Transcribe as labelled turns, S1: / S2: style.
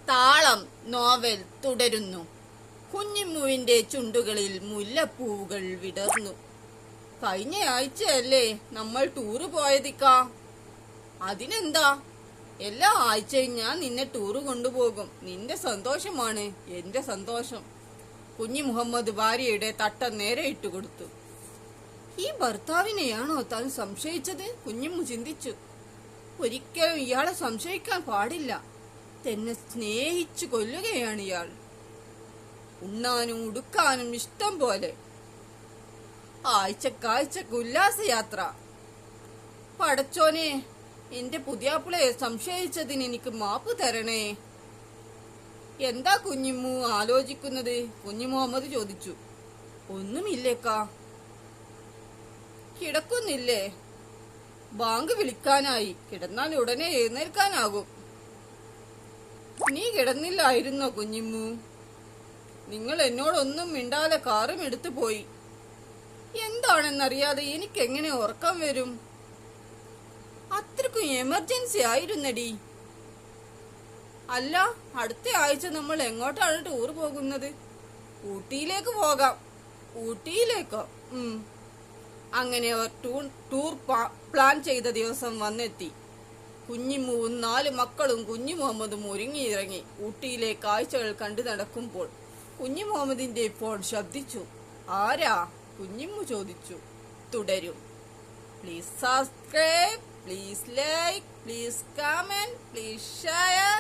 S1: താളം നോവൽ തുടരുന്നു. കുഞ്ഞിമ്മുവിന്റെ ചുണ്ടുകളിൽ മുല്ലപ്പൂവുകൾ വിടർന്നു. കഴിഞ്ഞ ആഴ്ചയല്ലേ നമ്മൾ ടൂറ് പോയതിക്കാ? അതിനെന്താ, എല്ലാ ആഴ്ചയും ഞാൻ നിന്നെ ടൂറ് കൊണ്ടുപോകും. നിന്റെ സന്തോഷമാണ് എന്റെ സന്തോഷം. കുഞ്ഞി മുഹമ്മദ് ഭാര്യയുടെ തട്ടം നേരെ ഇട്ടുകൊടുത്തു. ഈ ഭർത്താവിനെയാണോ താൻ സംശയിച്ചത്? കുഞ്ഞിമ്മു ചിന്തിച്ചു. ഒരിക്കലും ഇയാളെ സംശയിക്കാൻ പാടില്ല. തന്നെ സ്നേഹിച്ചു കൊല്ലുകയാണ് ഇയാൾ. ഉണ്ണാനും ഉടുക്കാനും ഇഷ്ടം പോലെ. ആഴ്ചക്കാഴ്ചക്ക് ഉല്ലാസയാത്ര. പടച്ചോനെ, എന്റെ പുതിയാപ്പിളയെ സംശയിച്ചതിന് എനിക്ക് മാപ്പ് തരണേ. എന്താ കുഞ്ഞിമ്മു ആലോചിക്കുന്നത്? കുഞ്ഞി മുഹമ്മദ് ചോദിച്ചു. ഒന്നുമില്ലേക്കാ. കിടക്കുന്നില്ലേ? ബാങ്ക് വിളിക്കാനായി. കിടന്നാൽ ഉടനെ എഴുന്നേൽക്കാനാകും. നീ കിടന്നില്ലായിരുന്നോ കുഞ്ഞിമ്മു? നിങ്ങൾ എന്നോടൊന്നും മിണ്ടാതെ കാറും എടുത്തു പോയി. എന്താണെന്നറിയാതെ എനിക്ക് എങ്ങനെ ഉറക്കം വരും? അത്രക്കും എമർജൻസി ആയിരുന്നടി. അല്ല, അടുത്ത ആഴ്ച നമ്മൾ എങ്ങോട്ടാണ് ടൂർ പോകുന്നത്? ഊട്ടിയിലേക്ക് പോകാം. ഊട്ടിയിലേക്കോ? അങ്ങനെ അവർ ടൂർ പ്ലാൻ ചെയ്ത ദിവസം വന്നെത്തി. കുഞ്ഞിമ്മുവും 4 മക്കളും കുഞ്ഞി മുഹമ്മദും ഒരുങ്ങിയിറങ്ങി. ഊട്ടിയിലെ കാഴ്ചകൾ കണ്ടു നടക്കുമ്പോൾ കുഞ്ഞി മുഹമ്മദിന്റെ ഫോൺ ശബ്ദിച്ചു. ആരാ? കുഞ്ഞിമ്മു ചോദിച്ചു. തുടരും. Please subscribe, please like, please comment, please share.